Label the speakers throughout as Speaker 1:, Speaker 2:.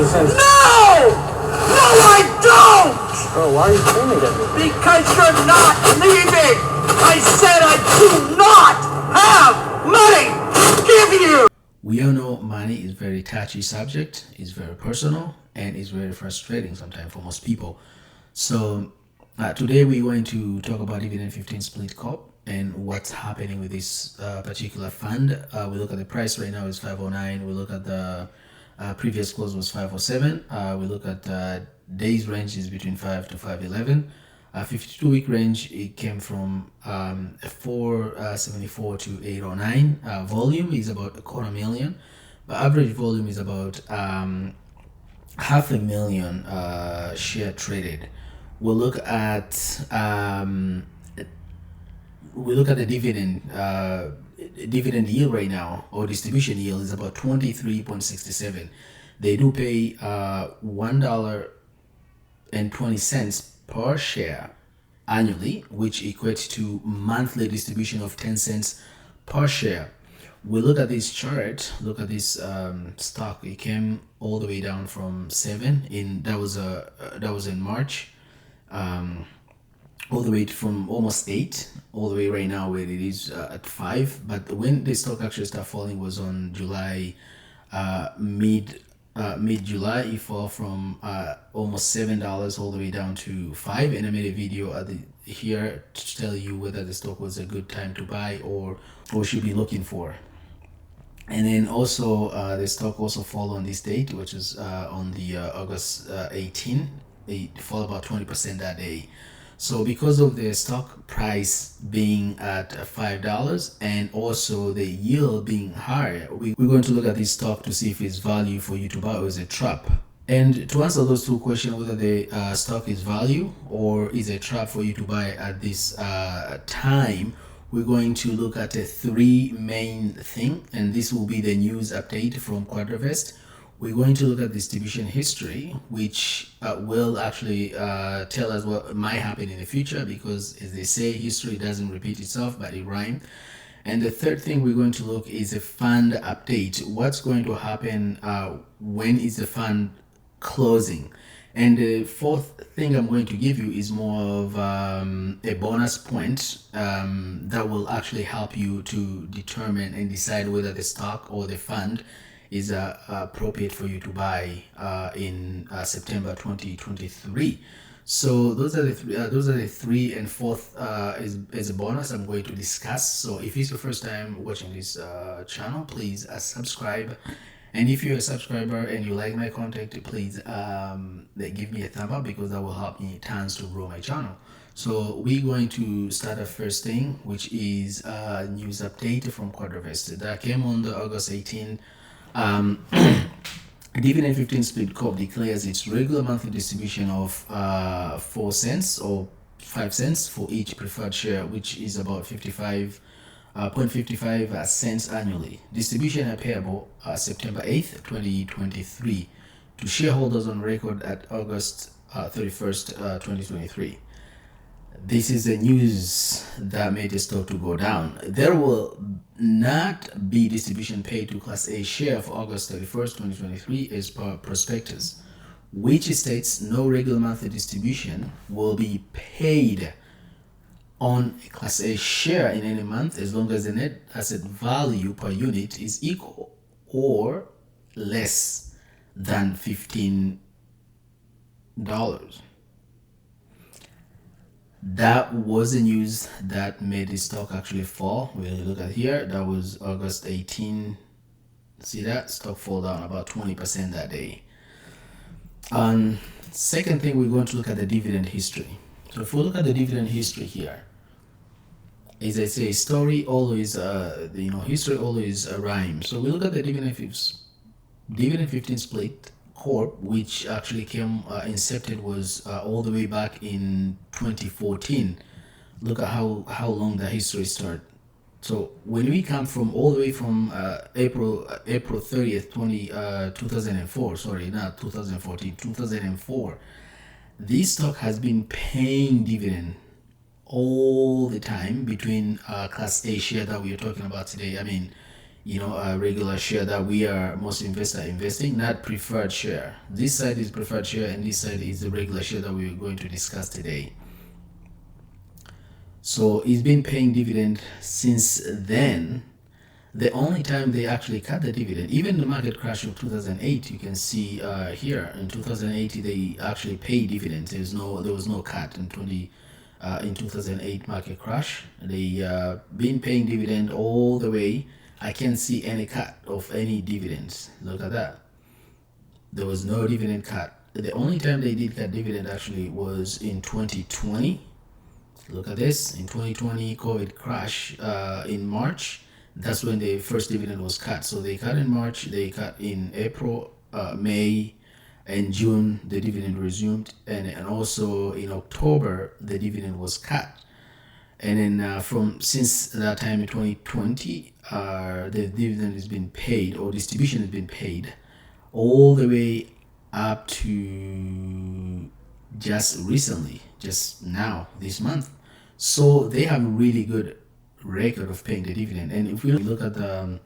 Speaker 1: cents.
Speaker 2: No! No, I don't!
Speaker 1: Bro, why are you screaming at me?
Speaker 2: Because you're not leaving! I said I do not have money to give you!
Speaker 3: We all know money is very touchy subject, it's very personal, and it's very frustrating sometimes for most people. So today we're going to talk about Dividend 15 Split Corp and what's happening with this particular fund. We look at the price right now is 509. We look at the previous close was 507. We look at days range is between 5 to 511. 52-week range, it came from 474 to 809. Volume is about 250,000, but average volume is about 500,000 share traded. We'll look at the dividend yield right now, or distribution yield is about 23.67. They do pay $1.20 per share annually, which equates to monthly distribution of 10 cents per share. We look at this chart, look at this stock. It came all the way down from 7 in that was in March, all the way from almost 8 all the way right now where it is at 5. But when the stock actually started falling was on July, mid-July. It fell from almost $7 all the way down to 5, and I made a video here to tell you whether the stock was a good time to buy or should be looking for. And then also the stock also fell on this date, which is on the August 18. It fell about 20% that day. So because of the stock price being at $5 and also the yield being higher, we're going to look at this stock to see if it's value for you to buy or is a trap. And to answer those two questions, whether the stock is value or is a trap for you to buy at this time, we're going to look at 3 main things, and this will be the news update from Quadravest. We're going to look at distribution history, which will actually tell us what might happen in the future, because as they say, history doesn't repeat itself, but it rhymes. And the third thing we're going to look is a fund update. What's going to happen? When is the fund closing? And the fourth thing I'm going to give you is more of a bonus point that will actually help you to determine and decide whether the stock or the fund is appropriate for you to buy in September 2023. So those are the three, and fourth is a bonus I'm going to discuss. So if it's your first time watching this channel, please subscribe. And if you're a subscriber and you like my content, please give me a thumb up, because that will help me tons to grow my channel. So we're going to start the first thing, which is news update from Quadravest that came on the August 18. Dividend 15 Split Corp declares its regular monthly distribution of 4 cents or 5 cents for each preferred share, which is about 55.55 cents annually. Distribution are payable September 8th, 2023 to shareholders on record at August 31st, 2023. This is the news that made the stock to go down. There will not be distribution paid to Class A share for August 31st, 2023 as per prospectus, which states no regular monthly distribution will be paid on a Class A share in any month as long as the net asset value per unit is equal or less than $15. That was the news that made the stock actually fall. When you look at here, that was August 18. See that? Stock fall down about 20% that day. Second thing, we're going to look at the dividend history. So if we look at the dividend history here, as I say, story always, history always rhymes. So we look at the Dividend 15 Split Corp, which actually came incepted was all the way back in 2014. Look at how long the history started. So when we come from all the way from April 30th, 2004, sorry, not 2014, 2004, this stock has been paying dividend all the time between Class A share that we are talking about today. I mean, a regular share that we are most investor investing, not preferred share. This side is preferred share and this side is the regular share that we're going to discuss today. So it's been paying dividend since then. The only time they actually cut the dividend, even the market crash of 2008, you can see here in 2008 they actually paid dividends. There was no cut in 2008 market crash. They been paying dividend all the way. I can't see any cut of any dividends. Look at that. There was no dividend cut. The only time they did cut dividend actually was in 2020. Look at this. In 2020 COVID crash in March, that's when the first dividend was cut. So they cut in March, they cut in April, May, and June the dividend resumed, and also in October the dividend was cut. And then since that time in 2020, the dividend has been paid, or distribution has been paid, all the way up to just recently, just now, this month. So they have a really good record of paying the dividend. And if we look at the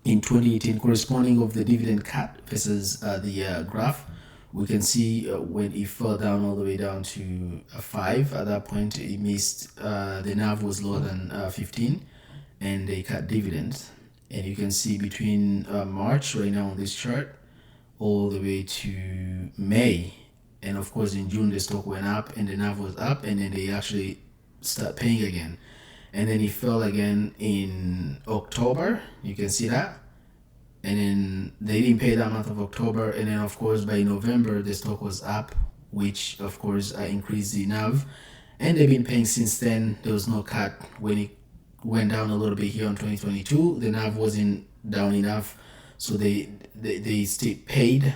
Speaker 3: in 2018 corresponding of the dividend cut versus the graph, we can see when it fell down all the way down to 5, at that point it missed, the NAV was lower than 15, and they cut dividends. And you can see between March right now on this chart all the way to May, and of course in June the stock went up and the NAV was up, and then they actually start paying again. And then it fell again in October, you can see that. And then they didn't pay that month of October, and then of course by November the stock was up, which of course increased the NAV, and they've been paying since then. There was no cut. When it went down a little bit here in 2022, the NAV wasn't down enough, so they still paid.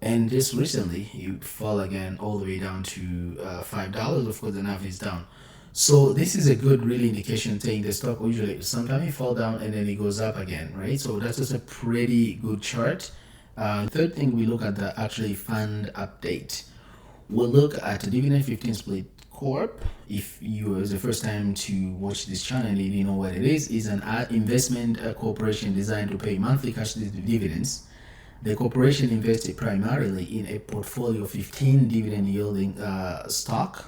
Speaker 3: And just recently it fell again all the way down to $5. Of course the NAV is down. So this is a good really indication saying the stock usually sometimes it fall down and then it goes up again, right? So that's just a pretty good chart. Third thing, we look at the actually fund update. We'll look at Dividend 15 Split Corp. If you is the first time to watch this channel and you know what it is an investment corporation designed to pay monthly cash dividends. The corporation invested primarily in a portfolio of 15 dividend yielding stock,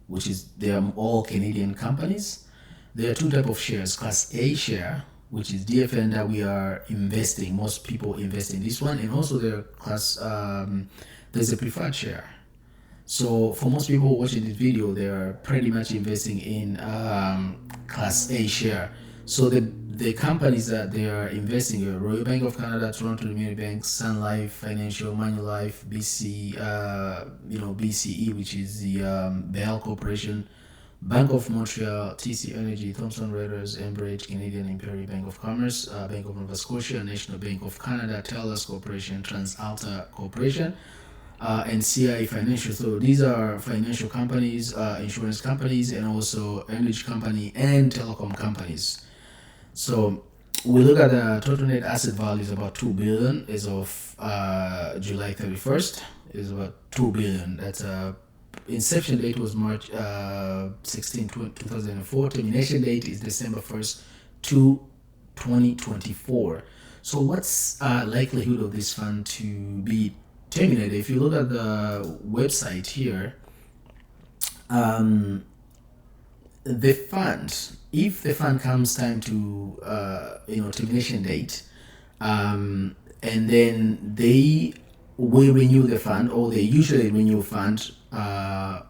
Speaker 3: which is they are all Canadian companies. There are two types of shares: Class A share, which is DFN that we are investing. Most people invest in this one, and also there's a preferred share. So for most people watching this video, they are pretty much investing in Class A share. So the companies that they are investing in: Royal Bank of Canada, Toronto Community Bank, Sun Life Financial, Manulife, BCE, which is the Bell Corporation, Bank of Montreal, TC Energy, Thomson Reuters, Enbridge, Canadian Imperial Bank of Commerce, Bank of Nova Scotia, National Bank of Canada, TELUS Corporation, TransAlta Corporation, and CI Financial. So these are financial companies, insurance companies, and also energy company and telecom companies. So we look at the total net asset value is about $2 billion as of July 31st. Is about $2 billion. That's inception date was March 16, 2004. Termination date is December 1st, 2024. So what's likelihood of this fund to be terminated? If you look at the website here, the fund, if the fund comes time to termination date, and then they will renew the fund, or they usually renew fund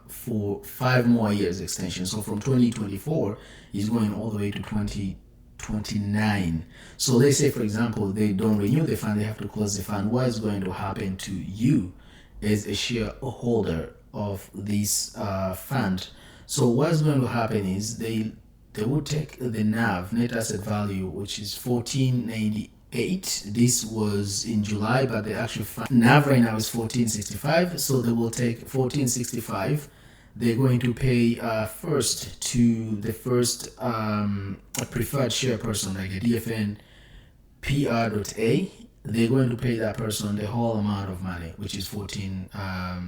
Speaker 3: for 5 more years extension. So from 2024 is going all the way to 2029. So let's say, for example, they don't renew the fund, they have to close the fund. What is going to happen to you as a shareholder of this fund? So what's going to happen is they will take the NAV, net asset value, which is $14.98. This was in July, but the actual NAV right now is $14.65. So they will take $14.65. They're going to pay first to the first preferred share person, like a DFN.PR.A. They're going to pay that person the whole amount of money, which is 14. At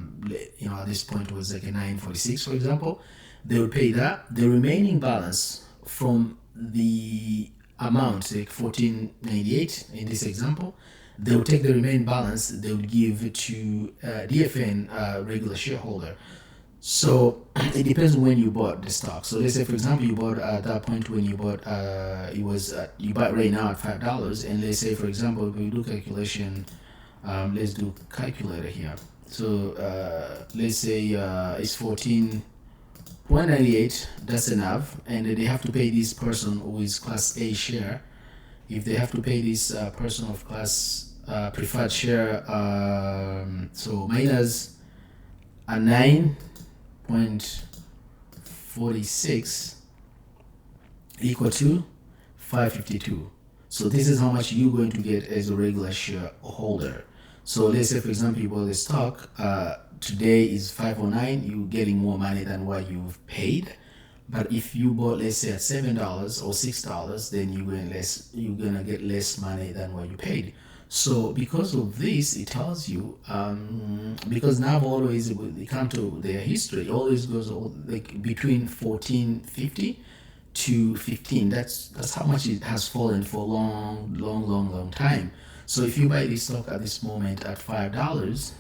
Speaker 3: this point it was like a 946, for example. They will pay that. The remaining balance from the amount, like 14.98 in this example, they will take the remaining balance, they will give to DFN regular shareholder. So it depends when you bought the stock. So let's say, for example, you bought at that point when you bought, you bought right now at $5, and let's say, for example, if we do calculation, let's do calculator here. So let's say it's 14.98. That's enough, and they have to pay this person who is Class A share. If they have to pay this person of Class preferred share, so minus a 9.46 equal to 552. So this is how much you're going to get as a regular shareholder. So let's say, for example, you bought the stock, today is 509, you're getting more money than what you've paid. But if you bought, let's say, at $7 or $6, then you're gonna get less money than what you paid. So because of this, it tells you, because now always, when they come to their history, it always goes like between 1450 to 15. That's how much it has fallen for a long time. So if you buy this stock at this moment at $5,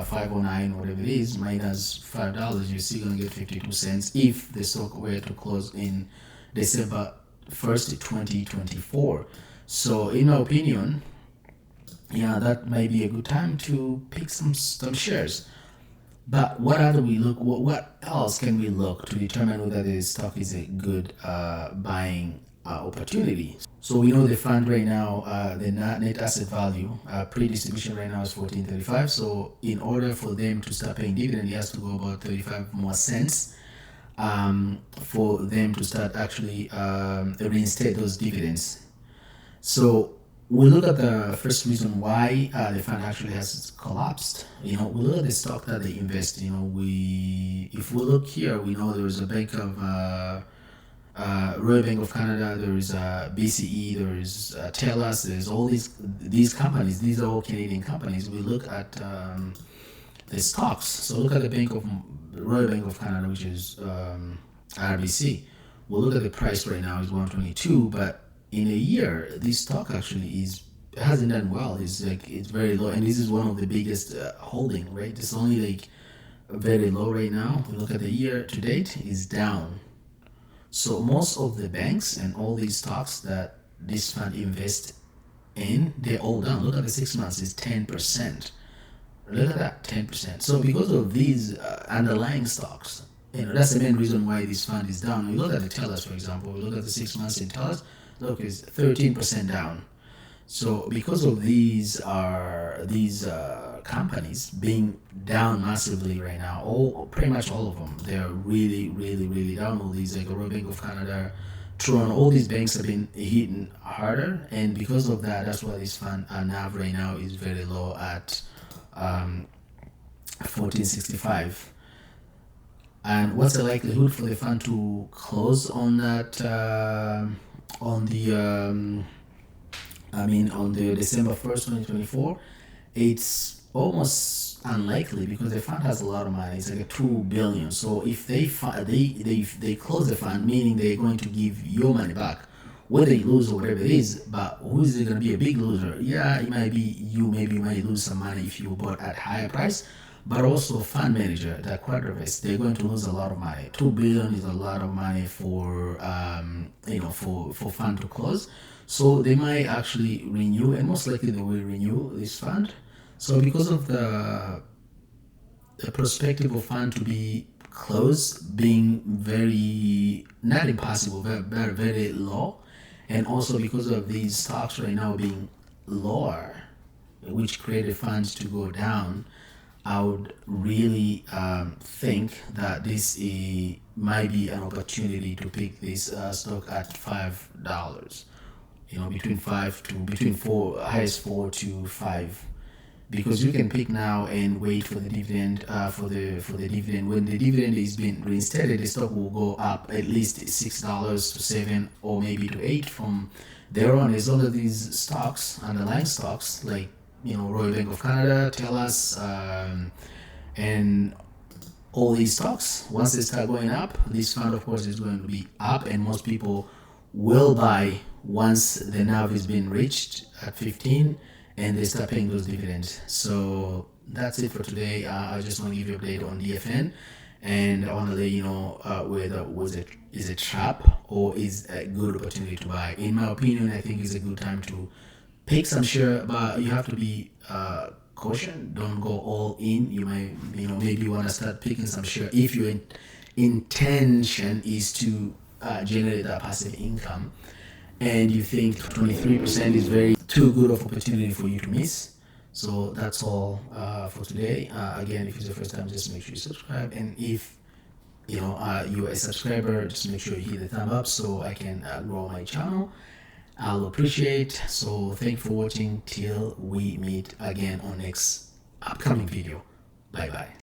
Speaker 3: 509, whatever it is, minus $5, you're still gonna get 52 cents if the stock were to close in December 1st, 2024. So in my opinion, yeah, that might be a good time to pick some shares. But what else can we look to determine whether the stock is a good buying opportunity? So we know the fund right now, the net asset value pre-distribution right now is 14.35. So in order for them to start paying dividend, it has to go about 35 more cents for them to start actually reinstate those dividends. So we look at the first reason why the fund actually has collapsed. We look at the stock that they invest. If we look here, we know there is a bank of Royal Bank of Canada, there is BCE, there is TELUS, there's all these companies. These are all Canadian companies. We look at the stocks. So look at the Royal Bank of Canada, which is RBC. We'll look at the price right now is 122, but in a year, this stock actually hasn't done well. It's very low, and this is one of the biggest holding, right? It's only like very low right now. We look at the year to date, is down. So most of the banks and all these stocks that this fund invests in, they're all down. Look at the 6 months, it's 10%. Look at that, 10%. So because of these underlying stocks, that's the main reason why this fund is down. We look at the TELUS, for example. We look at the 6 months in TELUS. Look, it's 13% down. So because of these companies being down massively right now, pretty much all of them, they're really down. All these, like Royal Bank of Canada, Toronto, all these banks have been hitting harder, and because of that, that's why this fund NAV right now is very low at 1465. And what's the likelihood for the fund to close on that? On the December 1st, 2024, it's almost unlikely because the fund has a lot of money. It's like $2 billion. So if they close the fund, meaning they're going to give your money back, whether you lose or whatever it is. But who is going to be a big loser? Yeah, it might be you. Maybe you might lose some money if you bought at higher price. But also fund manager, the Quadravest, they're going to lose a lot of money. $2 billion is a lot of money for fund to close. So they might actually renew, and most likely they will renew this fund. So because of the perspective of fund to be closed being very, not impossible, very low, and also because of these stocks right now being lower, which created funds to go down, I would really think that this might be an opportunity to pick this stock at $5. Between highest 4 to 5, because you can pick now and wait for the dividend. For the dividend, when the dividend is being reinstated, the stock will go up at least $6 to 7 or maybe to 8 from there on. As long as these stocks, underlying stocks like Royal Bank of Canada, TELUS, and all these stocks, once they start going up, this fund of course is going to be up, and most people will buy once the NAV is being reached at 15 and they start paying those dividends. So that's it for today. I just want to give you an update on DFN, and I want to let you know whether is a trap or is a good opportunity to buy. In my opinion, I think it's a good time to pick some share, but you have to be caution. Don't go all in. You might, maybe you want to start picking some share if your intention is to generate that passive income, and you think 23% is very too good of opportunity for you to miss. So that's all for today. Again, if it's your first time, just make sure you subscribe, and if you're a subscriber, just make sure you hit the thumb up so I can grow my channel. I'll appreciate. So thank you for watching till we meet again on next upcoming video. Bye bye.